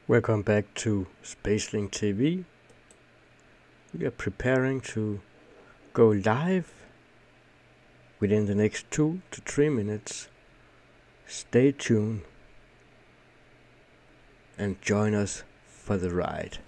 Welcome back to Spacelink TV. We are preparing to go live within the next 2 to 3 minutes. Stay tuned and join us for the ride.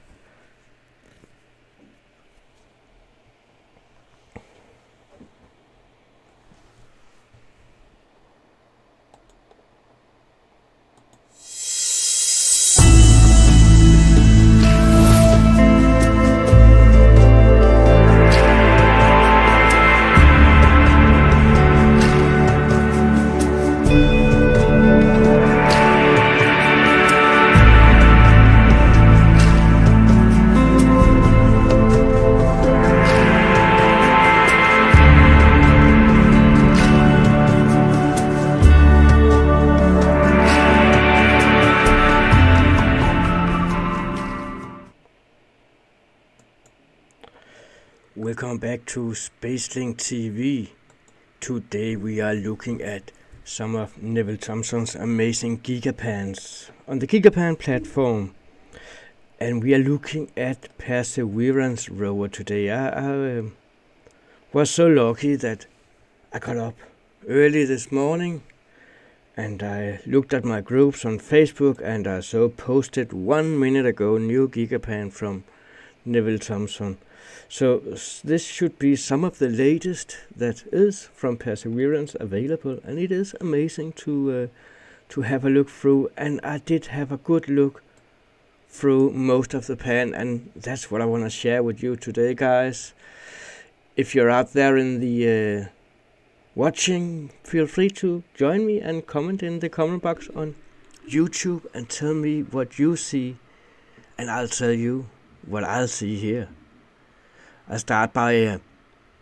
Welcome back to Spacelink TV. Today we are looking at some of Neville Thompson's amazing Gigapans on the Gigapan Platform. And we are looking at Perseverance rover today. I was so lucky that I got up early this morning and I looked at my groups on Facebook and I saw posted 1 minute ago new Gigapan from Neville Thompson. So this should be some of the latest that is from Perseverance available, and it is amazing to have a look through. And I did have a good look through most of the pan, and that's what I want to share with you today, guys. If you're out there in the watching, feel free to join me and comment in the comment box on YouTube and tell me what you see, and I'll tell you what I'll see here. I start by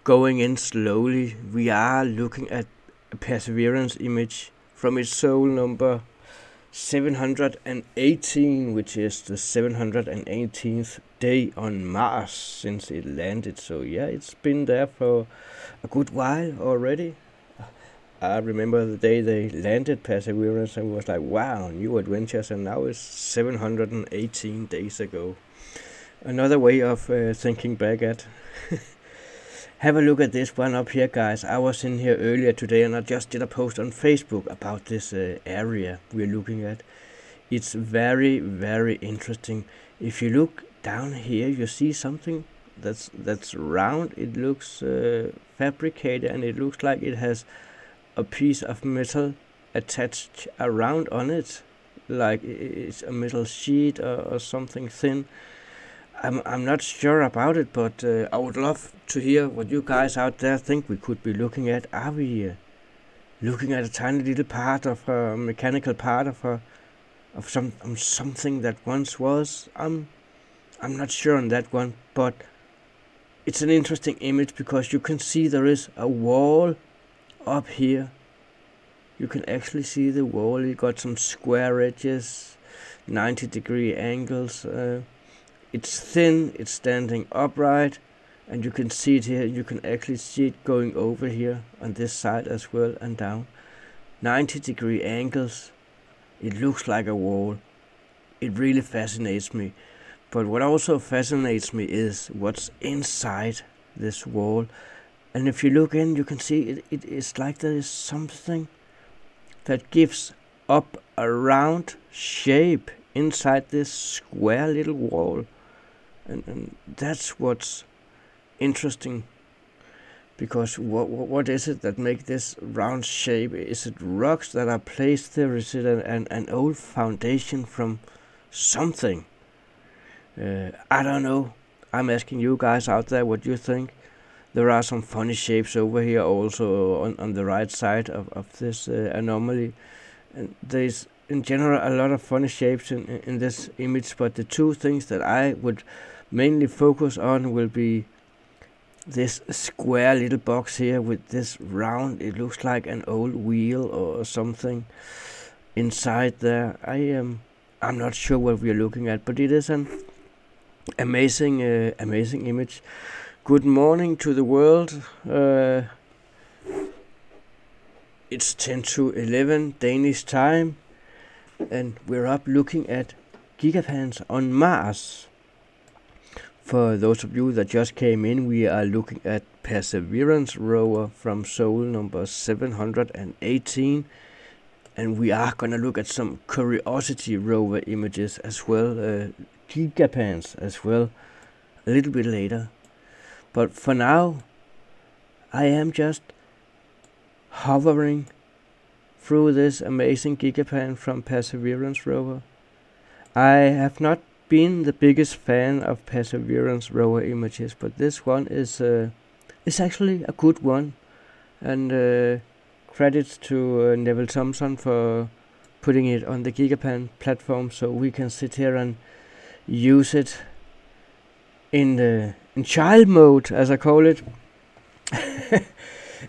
going in slowly. We are looking at a Perseverance image from its soul number 718, which is the 718th day on Mars since it landed. So yeah, it's been there for a good while already. I remember the day they landed Perseverance and was like, wow, new adventures, and now it's 718 days ago. Another way of thinking back at. Have a look at this one up here, guys. I was in here earlier today and I just did a post on Facebook about this area we're looking at. It's very, very interesting. If you look down here, you see something that's round. It looks fabricated, and it looks like it has a piece of metal attached around on it, like it's a metal sheet or something thin. I'm not sure about it, but I would love to hear what you guys out there think we could be looking at. Are we looking at a tiny little part of a mechanical part of something that once was? I'm not sure on that one, but it's an interesting image because you can see there is a wall up here. You can actually see the wall. You got some square edges, 90-degree angles. It's thin, it's standing upright, and you can see it here. You can actually see it going over here on this side as well and down. 90-degree angles. It looks like a wall. It really fascinates me. But what also fascinates me is what's inside this wall. And if you look in, you can see it's like there is something that gives up a round shape inside this square little wall. And that's what's interesting, because what is it that makes this round shape? Is it rocks that are placed there? Is it an old foundation from something? I don't know. I'm asking you guys out there what you think. There are some funny shapes over here also on the right side of this anomaly, and there's in general a lot of funny shapes in this image, but the two things that I would mainly focus on will be this square little box here with this round, it looks like an old wheel or something inside there. I'm not sure what we are looking at, but it is an amazing image. Good morning to the world. It's 10 to 11 Danish time, and we're up looking at Gigapans on Mars. For those of you that just came in, we are looking at Perseverance rover from Sol number 718, and we are gonna look at some Curiosity rover images as well, Gigapans as well, a little bit later. But for now, I am just hovering through this amazing Gigapan from Perseverance rover. I have not been the biggest fan of Perseverance rover images, but this one is actually a good one, and credits to Neville Thompson for putting it on the Gigapan platform so we can sit here and use it in child mode, as I call it.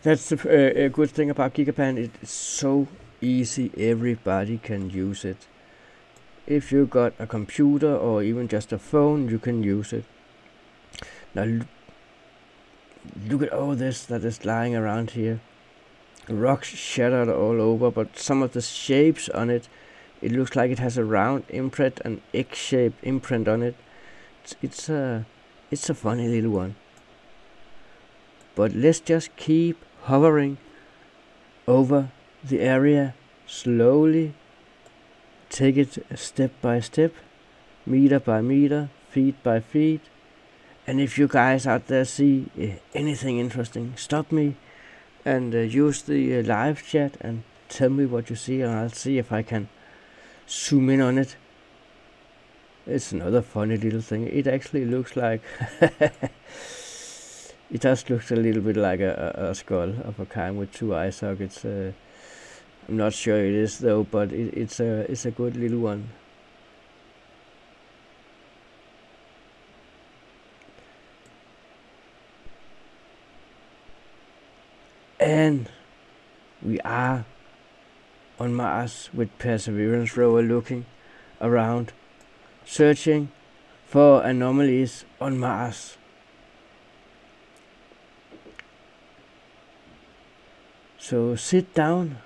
That's a good thing about Gigapan. It's so easy, everybody can use it. If you got a computer or even just a phone, you can use it. Now look at all this that is lying around here. Rocks shattered all over, but some of the shapes on it, it looks like it has a round imprint, an egg-shaped imprint on it. It's a funny little one. But let's just keep hovering over the area slowly. Take it step by step, meter by meter, feet by feet. And if you guys out there see anything interesting, stop me and use the live chat and tell me what you see, and I'll see if I can zoom in on it. It's another funny little thing. It actually looks like it does look a little bit like a skull of a kind with two eye sockets. I'm not sure it is though, but it's a good little one. And we are on Mars with Perseverance rover, looking around, searching for anomalies on Mars. So sit down,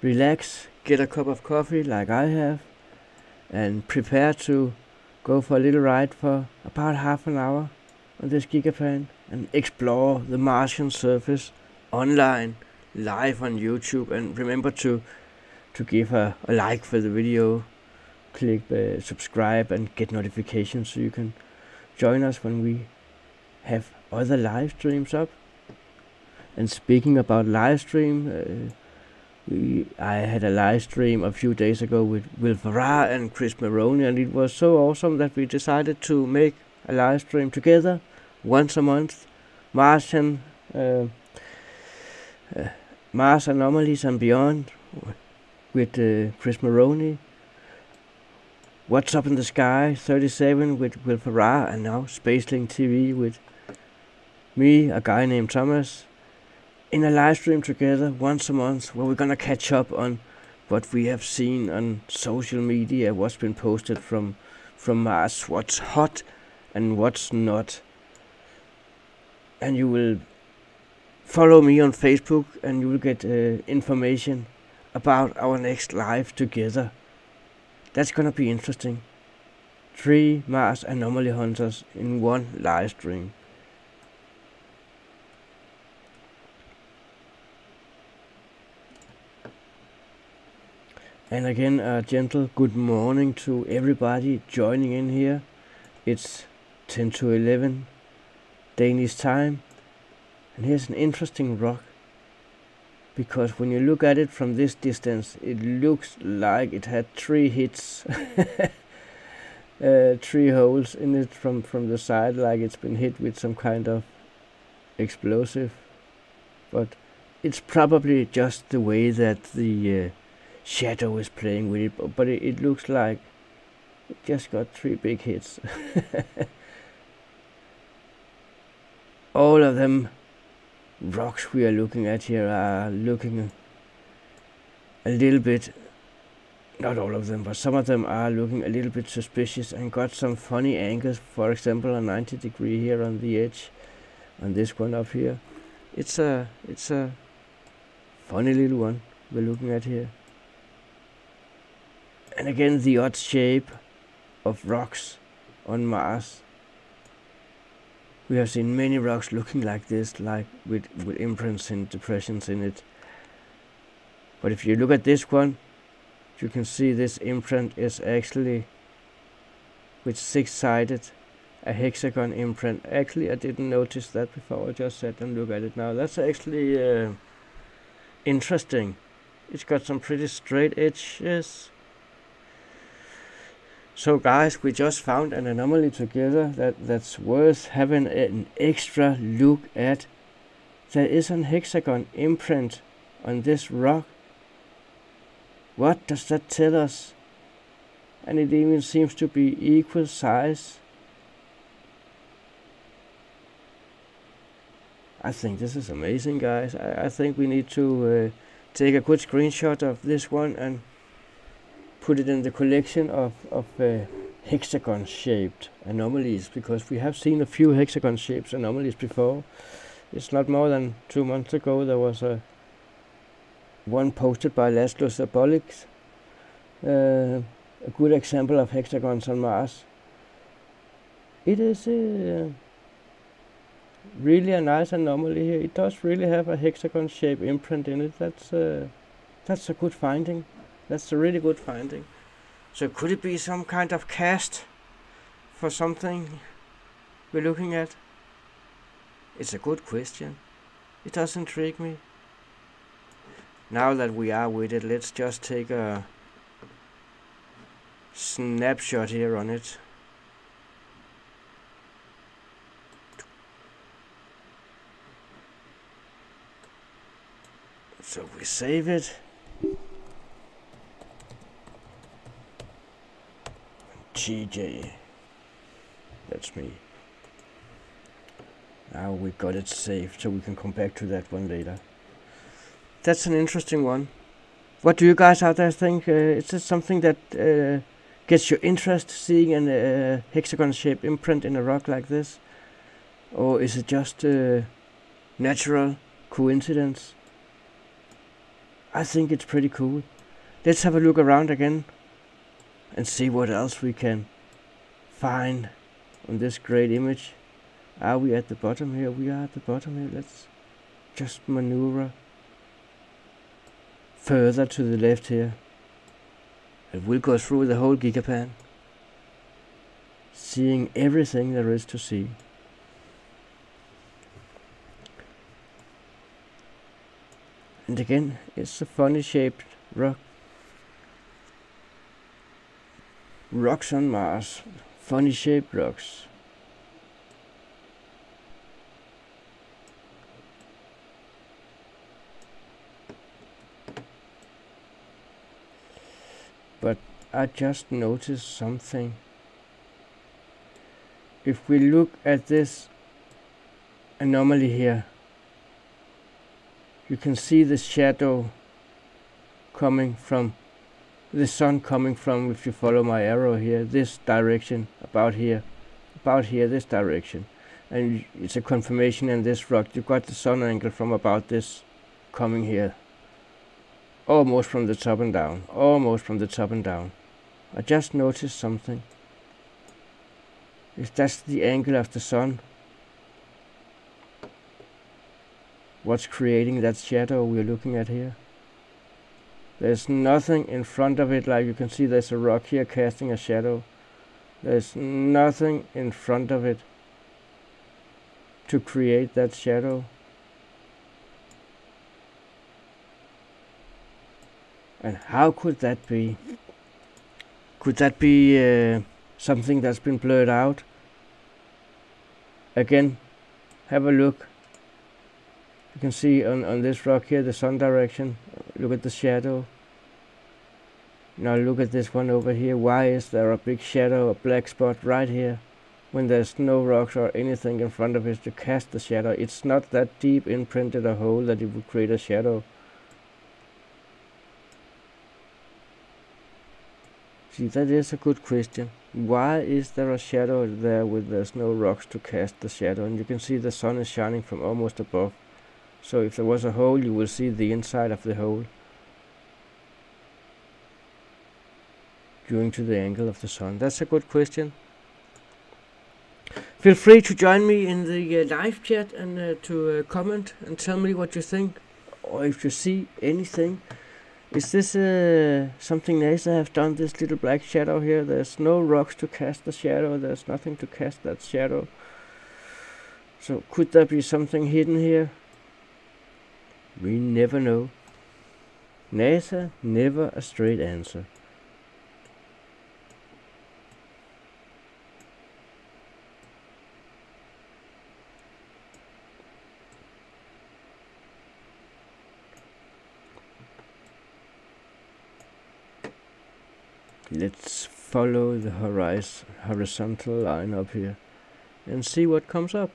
relax, get a cup of coffee like I have, and prepare to go for a little ride for about half an hour on this Gigapan and explore the Martian surface online, live on YouTube. And remember to give a like for the video, click subscribe and get notifications so you can join us when we have other live streams up. And speaking about live stream, I had a live stream a few days ago with Will Ferrar and Chris Maroney, and it was so awesome that we decided to make a live stream together once a month. Mars Anomalies and Beyond with Chris Maroney. What's Up in the Sky 37 with Will Ferrar, and now Spacelink TV with me, a guy named Thomas, in a live stream together once a month, where we're gonna catch up on what we have seen on social media, what's been posted from Mars, what's hot and what's not. And you will follow me on Facebook and you will get information about our next live together. That's gonna be interesting. 3 Mars anomaly hunters in one live stream. And again, a gentle good morning to everybody joining in here. It's 10 to 11 Danish time, and here's an interesting rock, because when you look at it from this distance, it looks like it had 3 hits, 3 holes in it from the side, like it's been hit with some kind of explosive. But it's probably just the way that the shadow is playing with it, but it looks like it just got 3 big hits. All of them rocks we are looking at here are looking a little bit, not all of them, but some of them are looking a little bit suspicious and got some funny angles. For example, a 90 degree here on the edge, on this one up here. It's a funny little one we're looking at here. And again, the odd shape of rocks on Mars. We have seen many rocks looking like this, like with imprints and depressions in it. But if you look at this one, you can see this imprint is actually with 6-sided, a hexagon imprint. Actually, I didn't notice that before. I just sat and look at it now. That's actually interesting. It's got some pretty straight edges. So guys, we just found an anomaly together that's worth having an extra look at. There is an hexagon imprint on this rock. What does that tell us? And it even seems to be equal size. I think this is amazing, guys. I think we need to take a good screenshot of this one and put it in the collection of hexagon shaped anomalies, because we have seen a few hexagon shaped anomalies before. It's not more than 2 months ago there was one posted by Laszlo Zabolics, a good example of hexagons on Mars. It is really a nice anomaly here. It does really have a hexagon shape imprint in it. That's a good finding. That's a really good finding. So could it be some kind of cast for something we're looking at? It's a good question. It does intrigue me. Now that we are with it, let's just take a snapshot here on it. So we save it. GJ. That's me. Now we got it saved, so we can come back to that one later. That's an interesting one. What do you guys out there think? Is this something that gets your interest, seeing a hexagon-shaped imprint in a rock like this? Or is it just a natural coincidence? I think it's pretty cool. Let's have a look around again and see what else we can find on this great image. Are we at the bottom here? We are at the bottom here. Let's just maneuver further to the left here. And we'll go through the whole Gigapan, seeing everything there is to see. And again, it's a funny shaped rock. Rocks on Mars. Funny shaped rocks. But I just noticed something. If we look at this anomaly here, you can see the shadow coming from the sun, coming from, if you follow my arrow here, this direction, about here, this direction. And it's a confirmation in this rock. You got the sun angle from about this coming here. Almost from the top and down. Almost from the top and down. I just noticed something. If that's the angle of the sun, what's creating that shadow we're looking at here? There's nothing in front of it, like you can see there's a rock here casting a shadow. There's nothing in front of it to create that shadow. And how could that be? Could that be something that's been blurred out? Again, have a look. You can see on this rock here the sun direction. Look at the shadow. Now look at this one over here. Why is there a big shadow, a black spot right here, when there's no rocks or anything in front of it to cast the shadow? It's not that deep imprinted a hole that it would create a shadow. See, that is a good question. Why is there a shadow there when there's no rocks to cast the shadow? And you can see the sun is shining from almost above. So if there was a hole, you will see the inside of the hole. due to the angle of the sun? That's a good question. Feel free to join me in the live chat and to comment and tell me what you think, or if you see anything. Is this something NASA have done, this little black shadow here? There's no rocks to cast the shadow, there's nothing to cast that shadow. So could there be something hidden here? We never know. NASA, never a straight answer. Let's follow the horizontal line up here and see what comes up.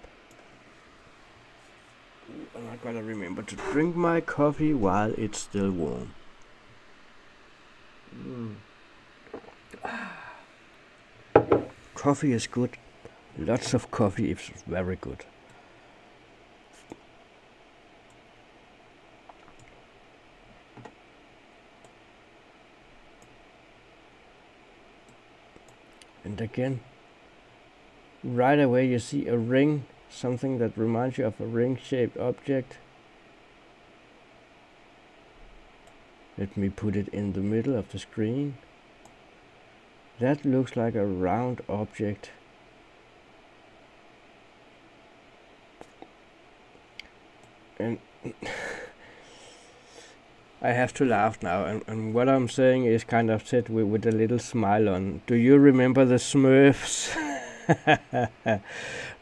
And I gotta remember to drink my coffee while it's still warm. Coffee is good. Lots of coffee is very good. And again, right away you see a ring, something that reminds you of a ring-shaped object. Let me put it in the middle of the screen. That looks like a round object. And I have to laugh now, and what I'm saying is kind of said with a little smile on. Do you remember the Smurfs?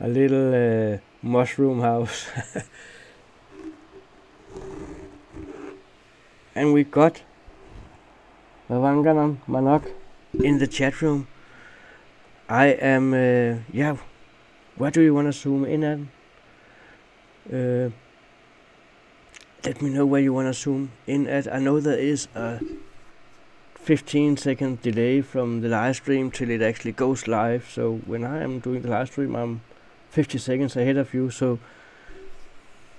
A little mushroom house. And we got Vavanganam Manok in the chat room. I am, yeah, where do you want to zoom in at? Let me know where you want to zoom in at. I know there is a 15-second delay from the live stream till it actually goes live. So when I am doing the live stream, I'm 50 seconds ahead of you. So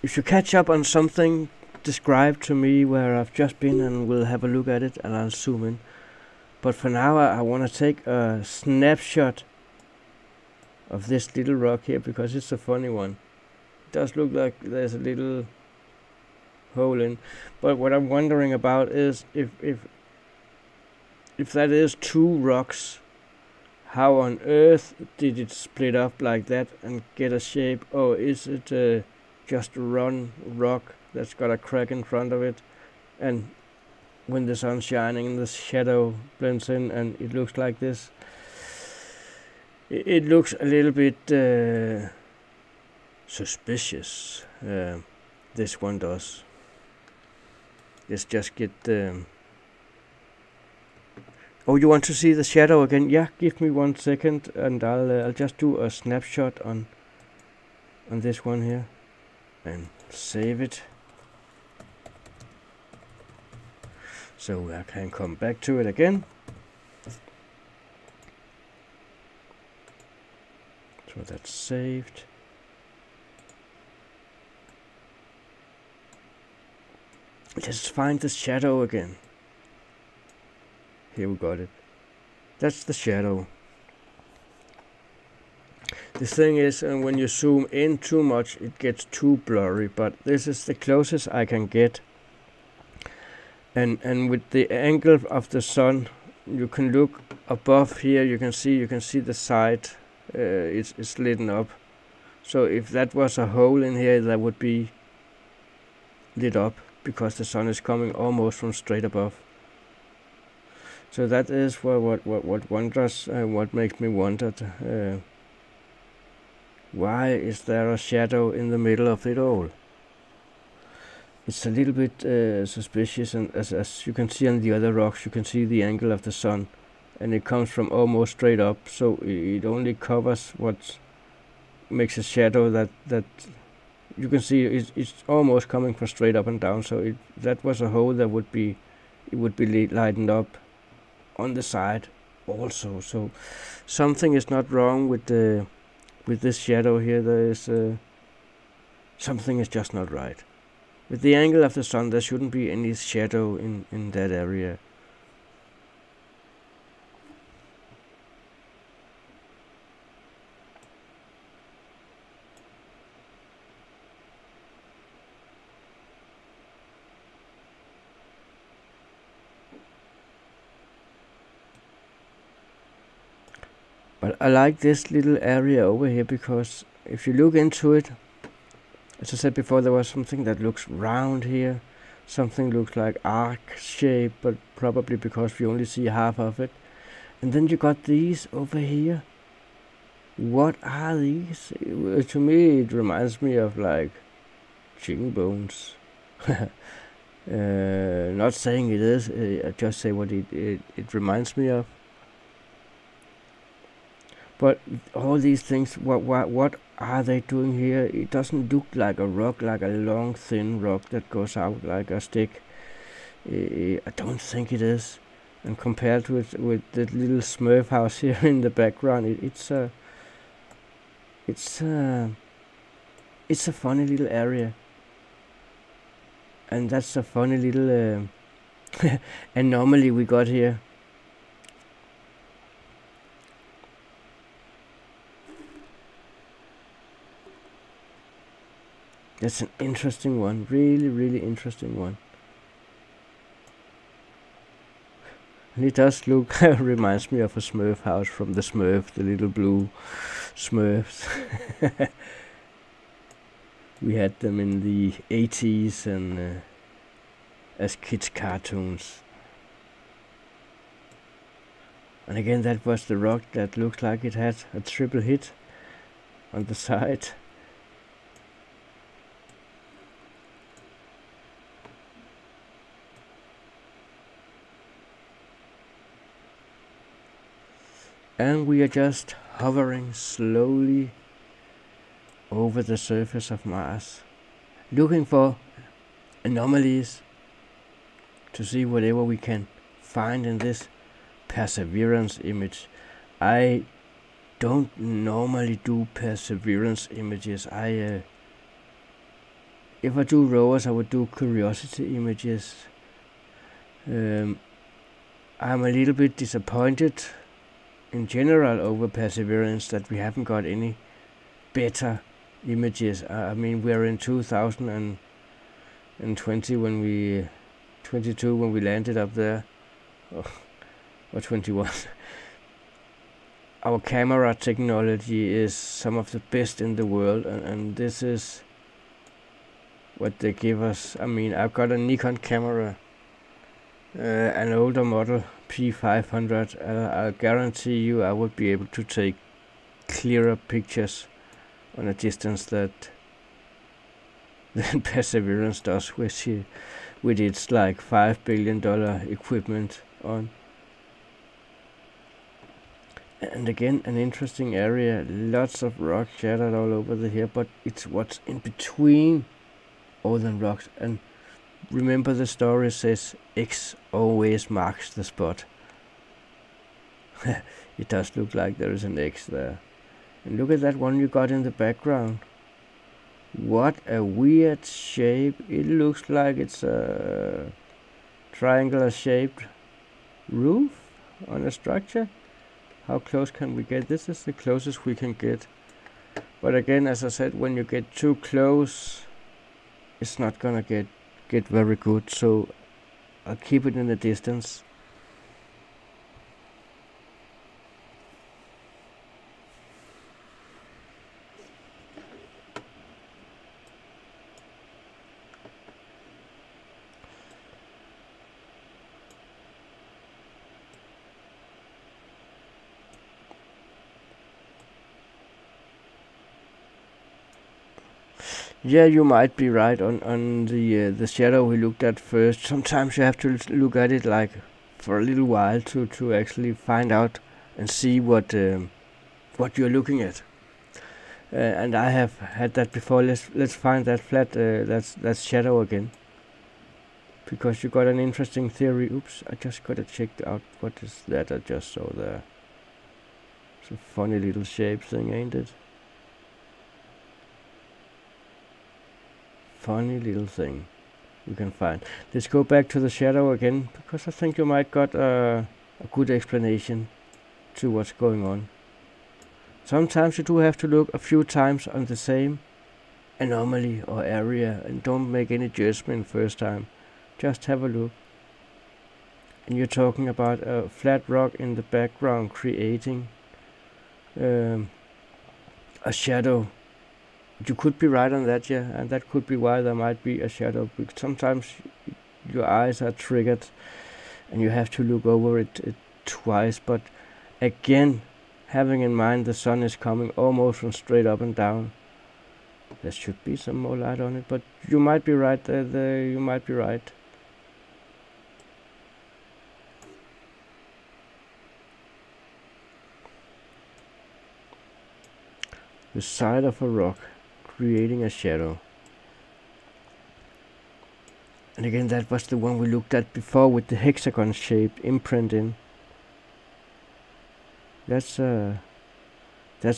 if you catch up on something, describe to me where I've just been and we'll have a look at it and I'll zoom in. But for now, I want to take a snapshot of this little rock here because it's a funny one. It does look like there's a little hole in, but what I'm wondering about is if that is two rocks, how on earth did it split up like that and get a shape? Or is it just a rock that's got a crack in front of it, and when the sun's shining the shadow blends in and it looks like this? It looks a little bit suspicious. This one does. Let's just get oh, you want to see the shadow again? Yeah, give me 1 second and I'll just do a snapshot on this one here and save it so I can come back to it again. So that's saved. Let's find the shadow again. Here we got it. That's the shadow. The thing is, when you zoom in too much, it gets too blurry, but this is the closest I can get. And with the angle of the sun, you can look above here, you can see the side, it's lit up. So if that was a hole in here, that would be lit up, because the sun is coming almost from straight above. So that is what wonders, what makes me wonder, why is there a shadow in the middle of it all? It's a little bit suspicious, and as you can see on the other rocks, you can see the angle of the sun, and it comes from almost straight up, so it only covers what makes a shadow that you can see it's almost coming from straight up and down. So if that was a hole, that would be, it would be lightened up on the side also. So something is not wrong with this shadow here. There is something is just not right. With the angle of the sun, there shouldn't be any shadow in that area. But I like this little area over here because if you look into it, as I said before, there was something that looks round here. Something looks like arc shape, but probably because we only see half of it. And then you got these over here. What are these? To me, it reminds me of like chicken bones. Not saying it is. I just say what it reminds me of. But all these things, what are they doing here? It doesn't look like a rock, like a long thin rock that goes out like a stick. I don't think it is. And compared with the little Smurf house here in the background, it's a funny little area. And that's a funny little anomaly we got here. That's an interesting one, really interesting one. And it does look, reminds me of a Smurf house from the Smurf, the little blue Smurfs. We had them in the 80s and as kids cartoons. And again, that was the rock that looked like it had a triple hit on the side. And we are just hovering slowly over the surface of Mars, looking for anomalies to see whatever we can find in this perseverance image. I don't normally do perseverance images. If I do rovers, I would do curiosity images. I'm a little bit disappointed in general over perseverance that we haven't got any better images. I mean, we're in 2020 when we 22 when we landed up there, or 21. Our camera technology is some of the best in the world, and this is what they give us. I mean, I've got a Nikon camera, an older model, P500. I'll guarantee you I would be able to take clearer pictures on a distance that than Perseverance does with its like $5 billion equipment on. And again, an interesting area, lots of rocks shattered all over here, but it's what's in between all the rocks. And remember, the story says X always marks the spot. It does look like there is an X there. And look at that one you got in the background. What a weird shape. It looks like it's a triangular shaped roof on a structure. How close can we get? This is the closest we can get. But again, as I said, when you get too close, it's not gonna get very good. So I'll keep it in the distance. Yeah, you might be right on the shadow we looked at first. Sometimes you have to look at it like for a little while to actually find out and see what you're looking at. And I have had that before. Let's find that flat that's shadow again, because you got an interesting theory. Oops, I just gotta check out what is that I just saw there. It's a funny little shape thing, ain't it? Funny little thing you can find. Let's go back to the shadow again, because I think you might got a good explanation to what's going on. Sometimes you do have to look a few times on the same anomaly or area, and don't make any judgment first time. Just have a look. And you're talking about a flat rock in the background creating a shadow. You could be right on that, yeah, and that could be why there might be a shadow, because sometimes your eyes are triggered and you have to look over it twice. But again, having in mind the sun is coming almost from straight up and down, there should be some more light on it, but you might be right. You might be right. The side of a rock creating a shadow. And again, that was the one we looked at before with the hexagon shaped imprint in. That's a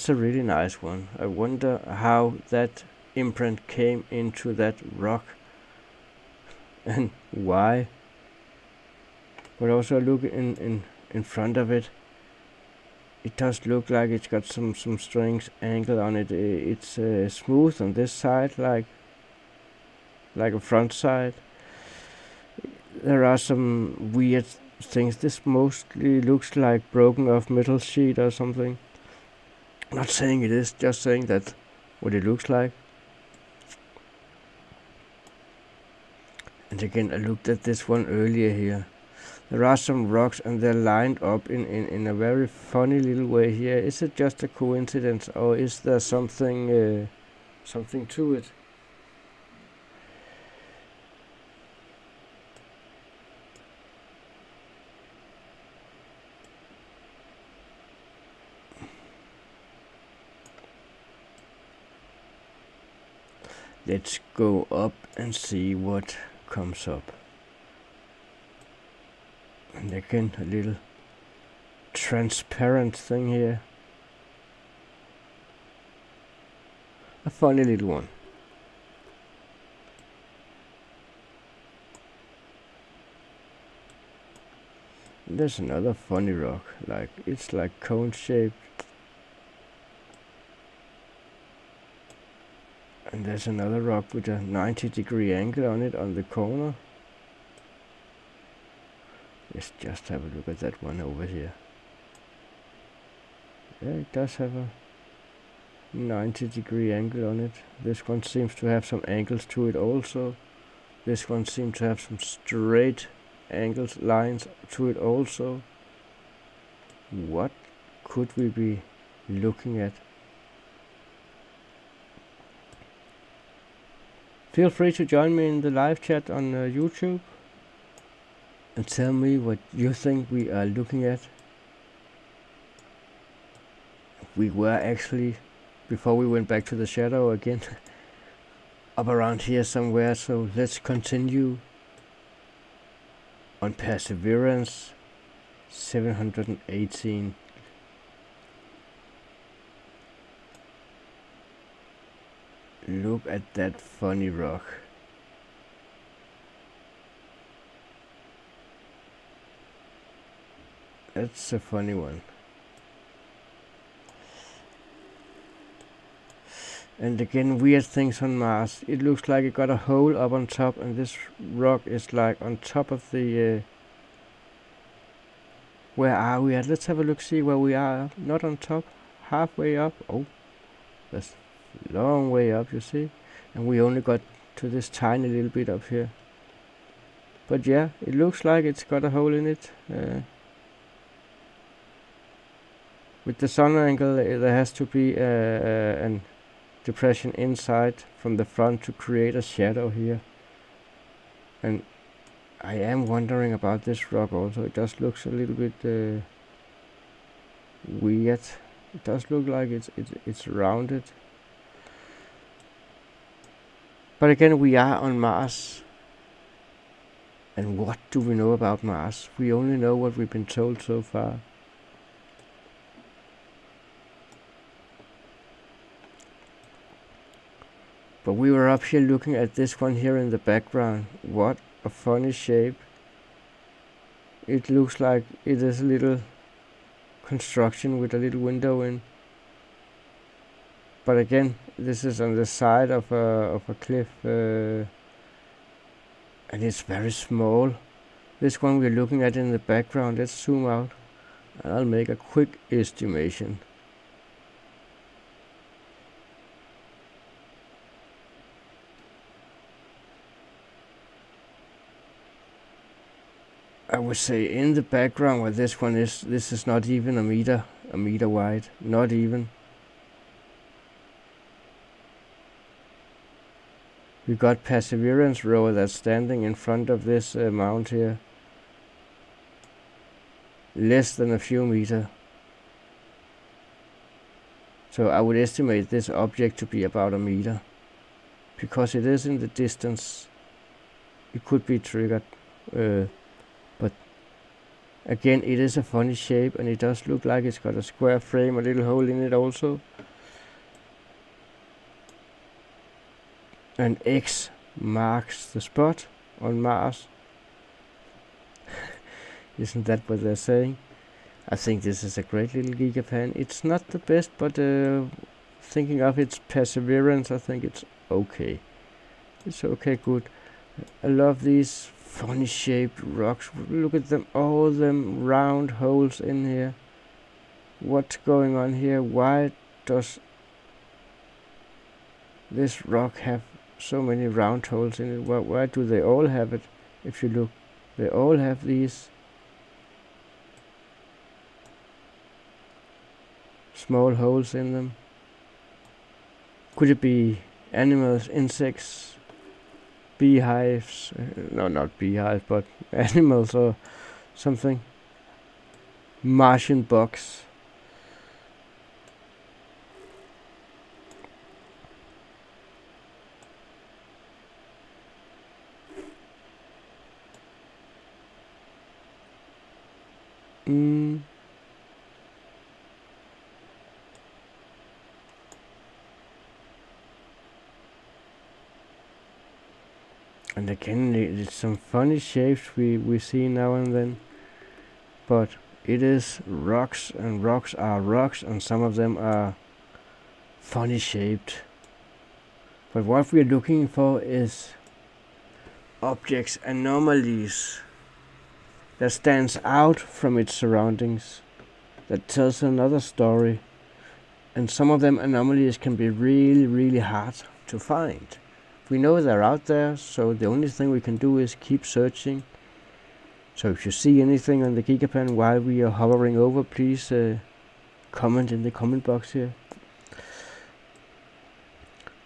really nice one. I wonder how that imprint came into that rock and why. But also look in front of it. It does look like it's got some strange angle on it. It's smooth on this side, like a front side. There are some weird things. This mostly looks like broken off metal sheet or something. Not saying it is, just saying that what it looks like. And again, I looked at this one earlier here. There are some rocks and they're lined up in a very funny little way here. Is it just a coincidence, or is there something to it? Let's go up and see what comes up. And again, a little transparent thing here. A funny little one. And there's another funny rock, like it's like cone shaped. And there's another rock with a 90-degree angle on it on the corner. Let's just have a look at that one over here. Yeah, it does have a 90-degree angle on it. This one seems to have some angles to it also. This one seems to have some straight angles, lines to it also. What could we be looking at? Feel free to join me in the live chat on YouTube and tell me what you think we are looking at. We were actually, before we went back to the shadow again, up around here somewhere, so let's continue on Perseverance 718. Look at that funny rock. That's a funny one. And again, weird things on Mars. It looks like it got a hole up on top, and this rock is like on top of the... where are we at? Let's have a look, see where we are. Not on top, halfway up. Oh, that's long way up, you see, and we only got to this tiny little bit up here. But yeah, it looks like it's got a hole in it. With the sun angle, there has to be an depression inside from the front to create a shadow here. And I am wondering about this rock also. It just looks a little bit weird. It does look like it's rounded. But again, we are on Mars. And what do we know about Mars? We only know what we've been told so far. But we were up here looking at this one here in the background. What a funny shape. It looks like it is a little construction with a little window in. But again, this is on the side of a cliff, and it's very small. This one we're looking at in the background, let's zoom out. I'll make a quick estimation. I would say in the background where this one is, this is not even a meter wide, not even. We got Perseverance rower that's standing in front of this mount here. Less than a few meters. So I would estimate this object to be about a meter. Because it is in the distance, it could be triggered. But again, it is a funny shape, and it does look like it's got a square frame, a little hole in it also. An X marks the spot on Mars. Isn't that what they're saying? I think this is a great little Gigapan. It's not the best, but thinking of its perseverance, I think it's okay. It's okay, good. I love these funny shaped rocks. Look at them, all them round holes in here. What's going on here? Why does this rock have so many round holes in it? Why do they all have it? If you look, they all have these small holes in them. Could it be animals, insects, beehives? No, not beehives, but animals or something. Martian bugs. And again, it's some funny shapes we see now and then, but it is rocks, and rocks are rocks, and some of them are funny shaped. But what we're looking for is objects, anomalies, that stands out from its surroundings, that tells another story. And some of them anomalies can be really, really hard to find. We know they're out there, so the only thing we can do is keep searching. So if you see anything on the Gigapan while we are hovering over, please comment in the comment box here.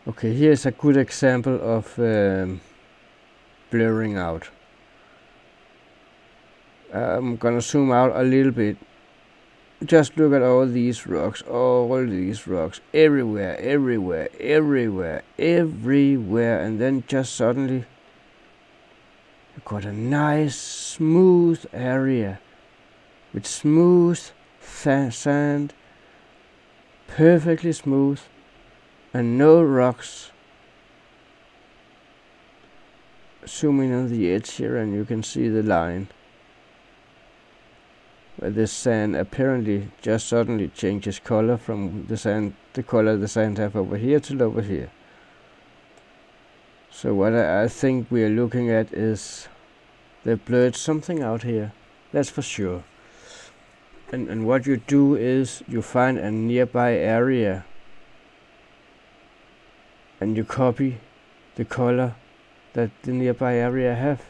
Okay, here's a good example of blurring out. I'm gonna zoom out a little bit. Just look at all these rocks, everywhere, and then just suddenly you got a nice smooth area with smooth sand, perfectly smooth, and no rocks. Zooming on the edge here, and you can see the line where this sand apparently just suddenly changes color from the color the sand have over here to over here. So what I think we are looking at is they've blurred something out here, that's for sure. And what you do is you find a nearby area and you copy the color that the nearby area have.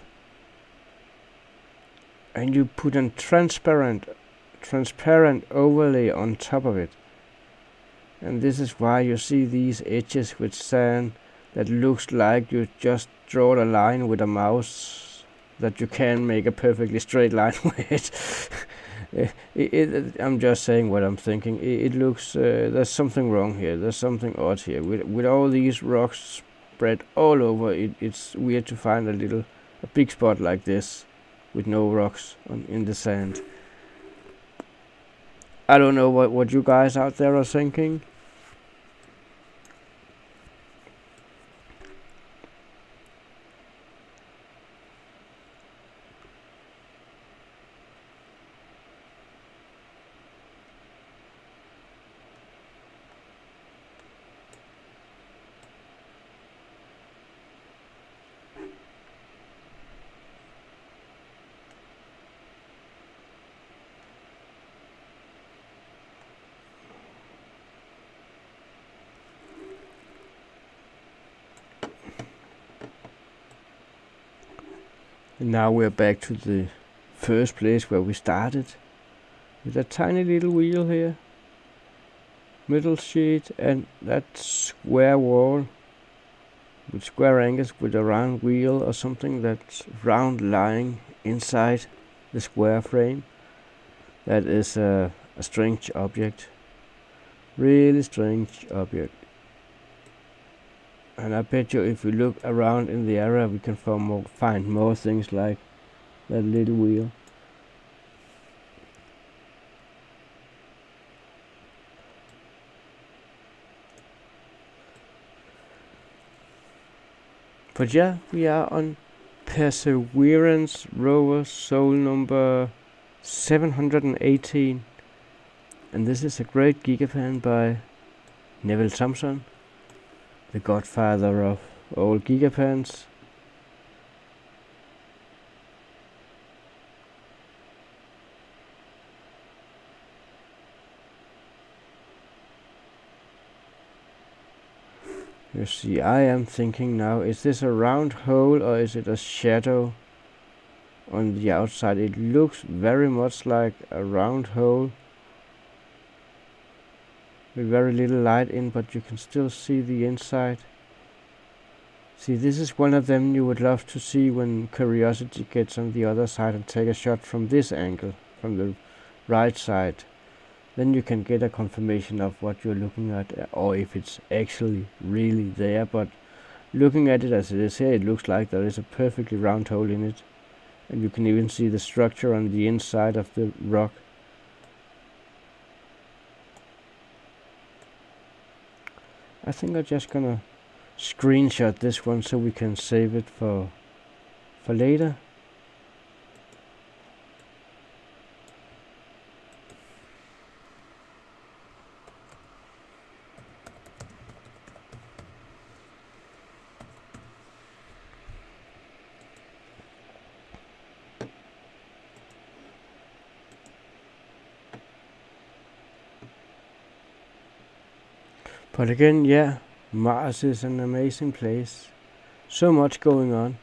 And you put a transparent overlay on top of it. And this is why you see these edges with sand that looks like you just draw a line with a mouse, that you can make a perfectly straight line with. I'm just saying what I'm thinking. It looks, there's something wrong here, there's something odd here. With all these rocks spread all over, it's weird to find a big spot like this with no rocks in the sand. I don't know what you guys out there are thinking. Now we're back to the first place where we started, with a tiny little wheel here, middle sheet, and that square wall with square angles with a round wheel or something that's round lying inside the square frame. That is a strange object, really strange object. And I bet you if we look around in the area we can find more things like that little wheel. But yeah, we are on Perseverance rover soul number 718. And this is a great Gigapan by Neville Thompson, the godfather of all Gigapans. You see, I am thinking now, is this a round hole or is it a shadow on the outside? It looks very much like a round hole with very little light in, but you can still see the inside. See, this is one of them you would love to see when Curiosity gets on the other side and take a shot from this angle, from the right side. Then you can get a confirmation of what you're looking at, or if it's actually really there. But looking at it as it is here, it looks like there is a perfectly round hole in it, and you can even see the structure on the inside of the rock. I think I'm just gonna screenshot this one so we can save it for later. But again, yeah, Mars is an amazing place. So much going on.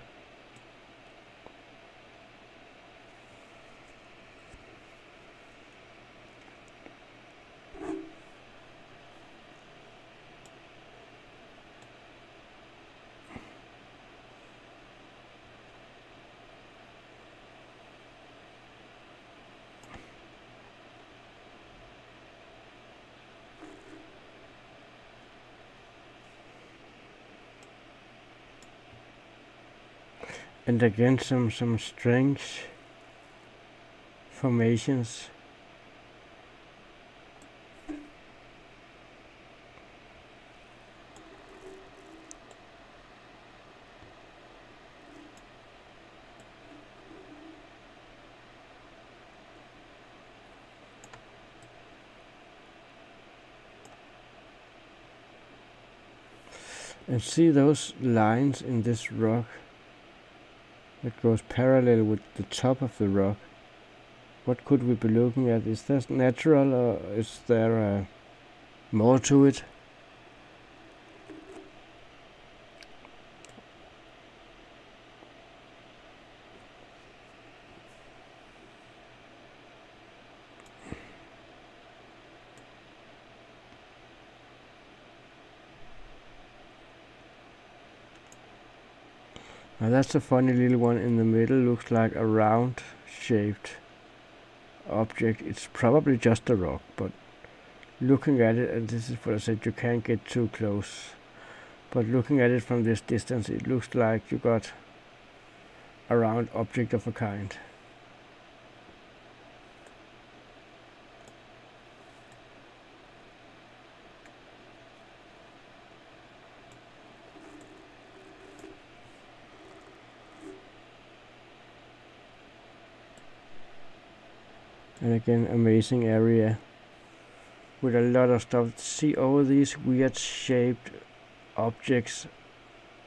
And again, some strange formations. And see those lines in this rock? It goes parallel with the top of the rock. What could we be looking at? Is that natural or is there more to it? Now that's a funny little one in the middle, looks like a round shaped object. It's probably just a rock, but looking at it, and this is what I said, you can't get too close, but looking at it from this distance it looks like you got a round object of a kind. And again, amazing area with a lot of stuff. See all these weird shaped objects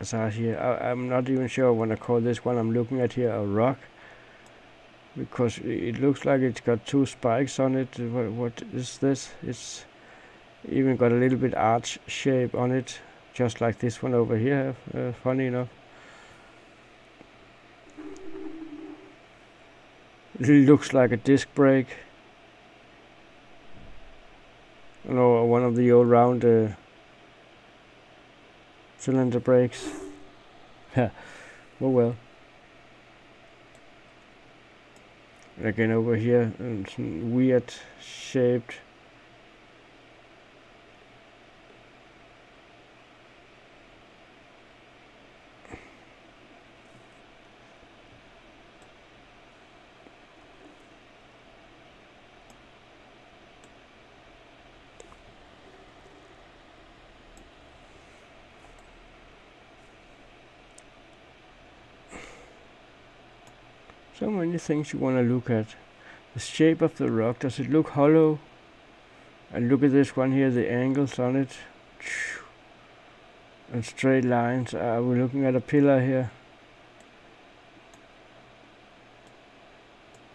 as are here. I'm not even sure I want to call this one I'm looking at here a rock, because it looks like it's got two spikes on it. What is this? It's even got a little bit arch shape on it, just like this one over here, funny enough. It looks like a disc brake. Or one of the old round cylinder brakes. Yeah, oh well. Again over here, it's weird shaped. So many things you want to look at. The shape of the rock, does it look hollow? And look at this one here, the angles on it. And straight lines. We're looking at a pillar here.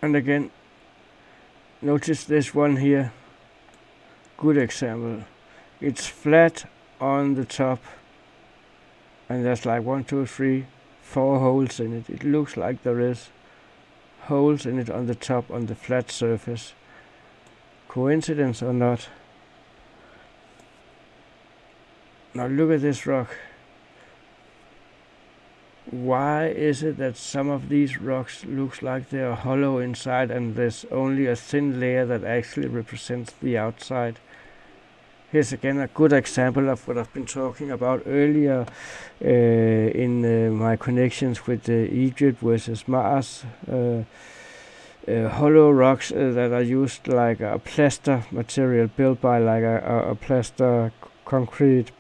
And again, notice this one here. Good example. It's flat on the top. And there's like 1, 2, 3, 4 holes in it. It looks like there is holes in it on the top, on the flat surface. Coincidence or not? Now look at this rock. Why is it that some of these rocks looks like they are hollow inside and there's only a thin layer that actually represents the outside? Here's again a good example of what I've been talking about earlier in my connections with Egypt versus Mars. Hollow rocks that are used like a plaster material built by like a plaster concrete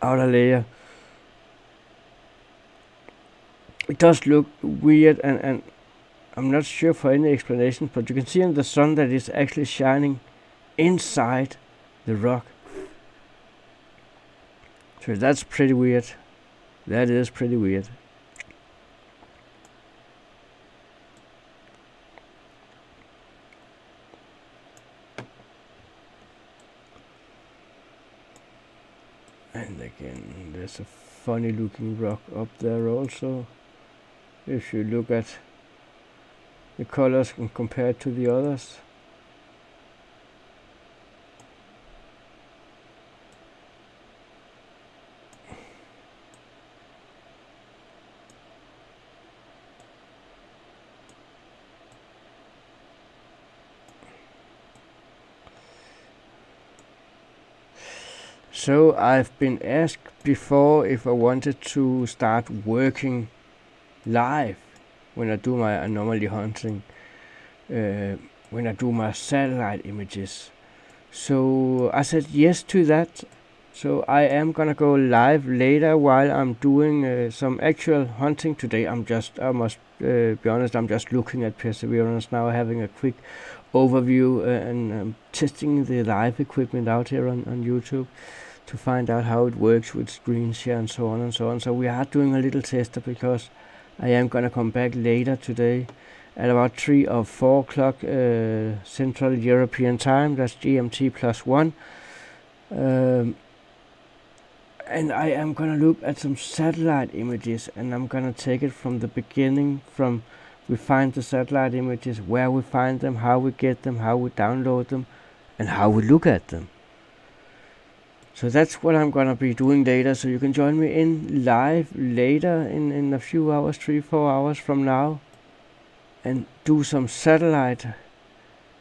outer layer. It does look weird, and I'm not sure for any explanation, but you can see in the sun that it's actually shining inside the rock. So that's pretty weird. That is pretty weird. And again, there's a funny looking rock up there also. If you look at the colors compared to the others. So I've been asked before if I wanted to start working live when I do my anomaly hunting, when I do my satellite images. So I said yes to that. So I am gonna go live later while I'm doing some actual hunting today. I must be honest, I'm just looking at Perseverance now, having a quick overview and testing the live equipment out here on YouTube to find out how it works with screen share and so on and so on. So we are doing a little tester because I am gonna come back later today at about 3 or 4 o'clock Central European time. That's GMT +1. And I am gonna look at some satellite images, and I'm gonna take it from the beginning, from we find the satellite images, where we find them, how we get them, how we download them, and how we look at them. So that's what I'm gonna be doing later. So you can join me in live later in a few hours, 3-4 hours from now, and do some satellite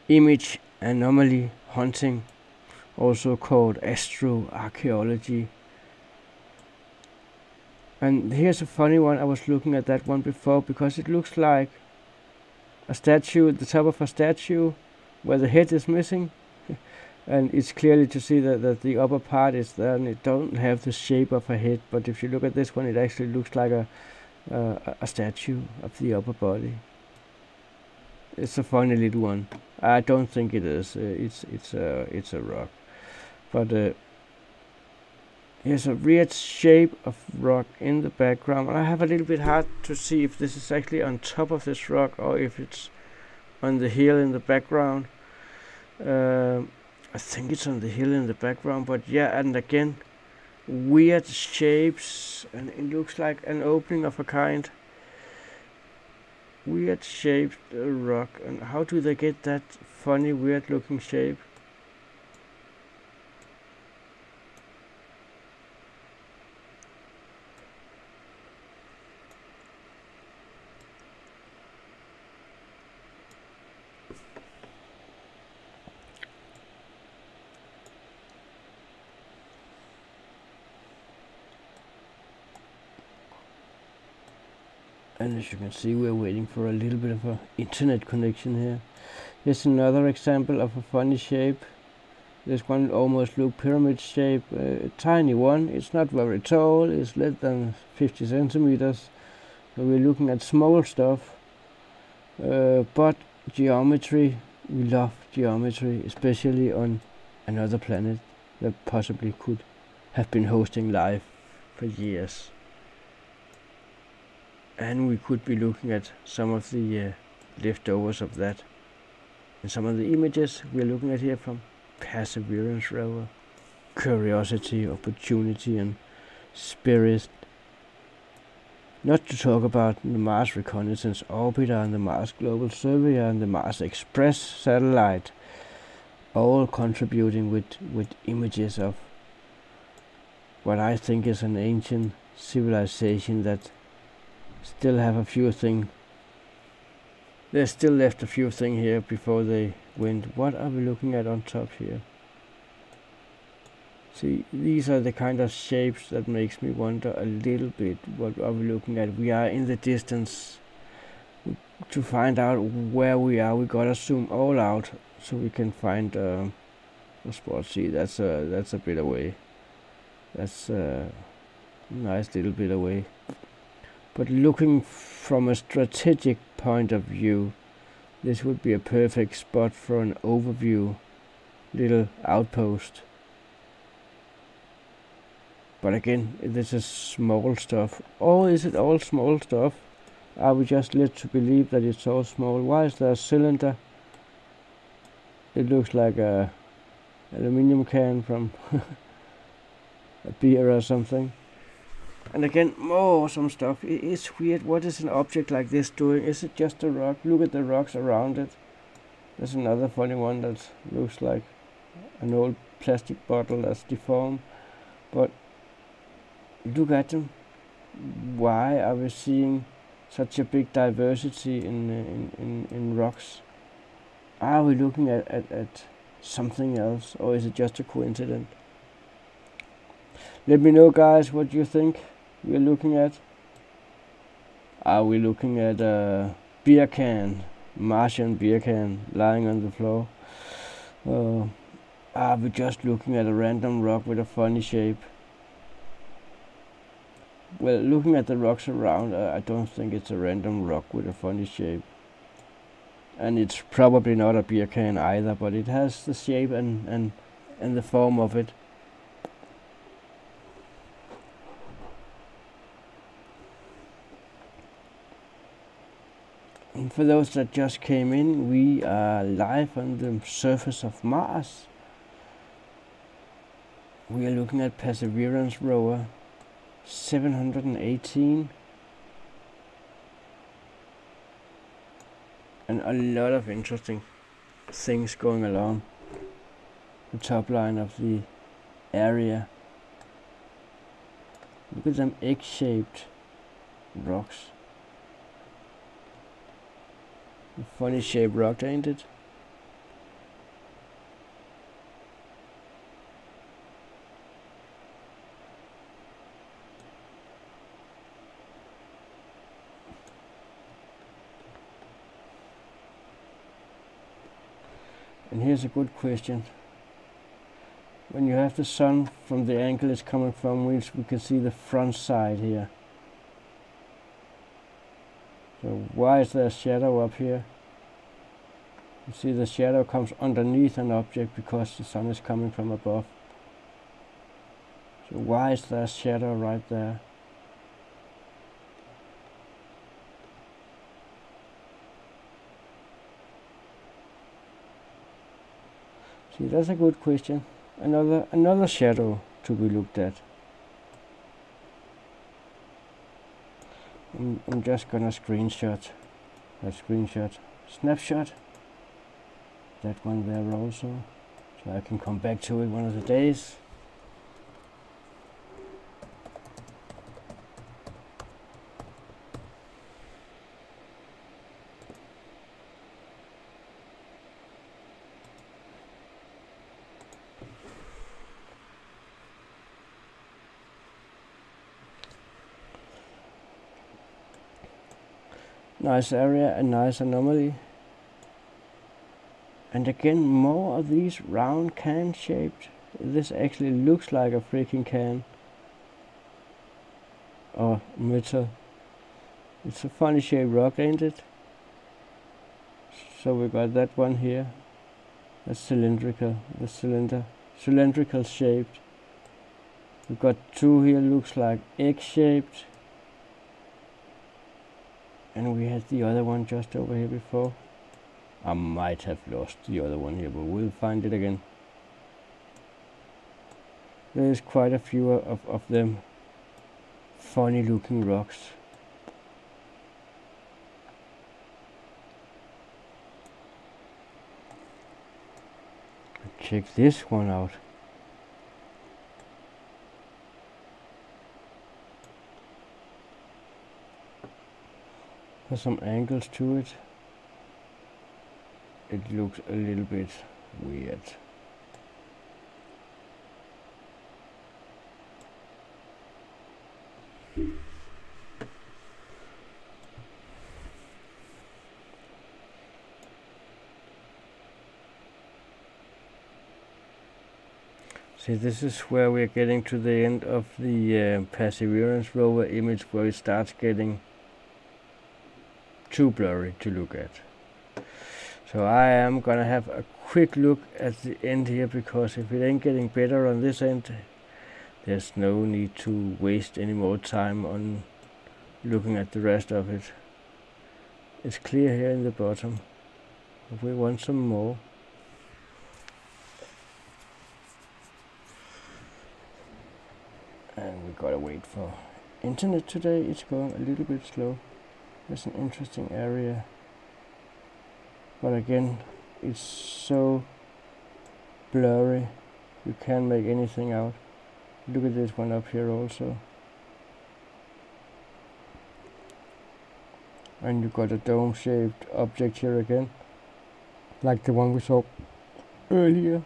image anomaly hunting, also called astroarchaeology. And here's a funny one. I was looking at that one before because it looks like a statue at the top of a statue where the head is missing. And it's clearly to see that the upper part is there and it don't have the shape of a head. But if you look at this one, it actually looks like a statue of the upper body. It's a funny little one. I don't think it is. It's a rock. But here's a weird shape of rock in the background. And I have a little bit hard to see if this is actually on top of this rock or if it's on the hill in the background. I think it's on the hill in the background, but yeah, and again, weird shapes, and it looks like an opening of a kind. weird shaped rock. And how do they get that funny, weird looking shape? And as you can see, we're waiting for a little bit of an internet connection here. Here's another example of a funny shape. This one almost look pyramid shape, a tiny one. It's not very tall, it's less than 50 centimeters. So we're looking at small stuff, but geometry, we love geometry, especially on another planet that possibly could have been hosting life for years. And we could be looking at some of the leftovers of that. And some of the images we're looking at here from Perseverance rover, Curiosity, Opportunity and Spirit. Not to talk about the Mars Reconnaissance Orbiter and the Mars Global Surveyor and the Mars Express satellite, all contributing with images of what I think is an ancient civilization that still have a few things. They still left a few things here before they went. What are we looking at on top here? See, these are the kind of shapes that makes me wonder a little bit. What are we looking at? We are in the distance. To find out where we are, we gotta zoom all out so we can find a spot. See, that's a bit away. That's a nice little bit away. But looking from a strategic point of view, this would be a perfect spot for an overview little outpost. But again, this is small stuff. Or is it all small stuff? Are we just led to believe that it's all small? Why is there a cylinder? It looks like a aluminium can from a beer or something. And again, more awesome stuff. It's weird. What is an object like this doing? Is it just a rock? Look at the rocks around it. There's another funny one that looks like an old plastic bottle that's deformed. But look at them. Why are we seeing such a big diversity in rocks? Are we looking at something else, or is it just a coincidence? Let me know, guys, what you think we're looking at. Are we looking at a beer can, Martian beer can, lying on the floor? Are we just looking at a random rock with a funny shape? Well, looking at the rocks around, I don't think it's a random rock with a funny shape. And it's probably not a beer can either, but it has the shape and the form of it. And for those that just came in, we are live on the surface of Mars. We are looking at Perseverance rover 718. And a lot of interesting things going along the top line of the area. Look at them egg-shaped rocks. A funny shaped rock, ain't it? And here's a good question. When you have the sun from the angle it's coming from, we can see the front side here. So why is there a shadow up here? You see the shadow comes underneath an object because the sun is coming from above. So why is there a shadow right there? See, that's a good question. Another shadow to be looked at. I'm just gonna screenshot a screenshot, snapshot, that one there also, so I can come back to it one of the days. Nice area, a nice anomaly. And again, more of these round can shaped. This actually looks like a freaking can. Or metal. It's a funny shaped rock, ain't it? So we got that one here. That's cylindrical. The cylindrical shaped. We got two here, looks like egg shaped. And we had the other one just over here before. I might have lost the other one here, but we'll find it again. There's quite a few of them funny looking rocks. Check this one out. There's some angles to it. It looks a little bit weird. See, this is where we're getting to the end of the Perseverance rover image, where it starts getting too blurry to look at. So I am gonna have a quick look at the end here, because if it ain't getting better on this end, there's no need to waste any more time on looking at the rest of it. It's clear here in the bottom, but we want some more. And we gotta wait for internet today. It's going a little bit slow. It's an interesting area, but again, it's so blurry, you can't make anything out. Look at this one up here also. And you got a dome-shaped object here again, like the one we saw earlier.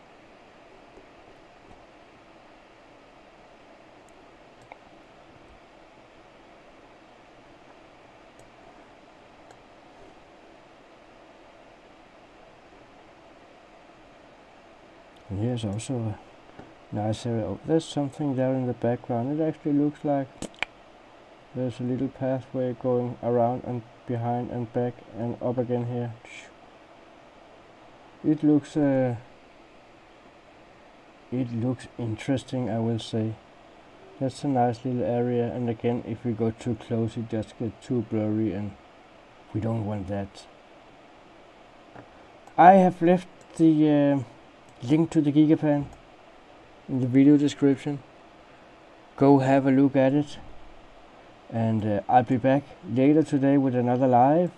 And here's also a nice area. Oh, there's something there in the background. It actually looks like there's a little pathway going around and behind and back and up again here. It looks interesting, I will say. That's a nice little area, and again, if we go too close, it just gets too blurry, and we don't want that. I have left the link to the Gigapan in the video description. Go have a look at it, and I'll be back later today with another live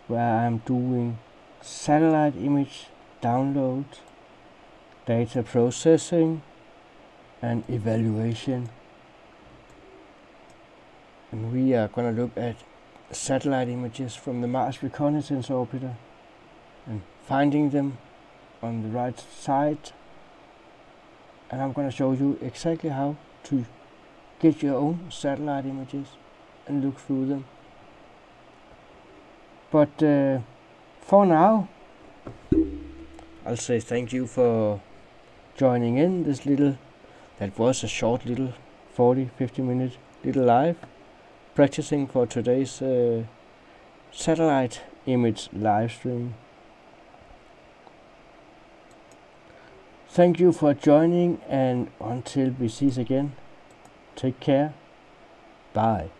where I'm doing satellite image download, data processing and evaluation, and we are gonna look at satellite images from the Mars Reconnaissance Orbiter and finding them on the right side, and I'm gonna show you exactly how to get your own satellite images and look through them. But for now, I'll say thank you for joining in this little, that was a short little 40-50 minute little live practicing for today's satellite image live stream. Thank you for joining, and until we see again, take care. Bye.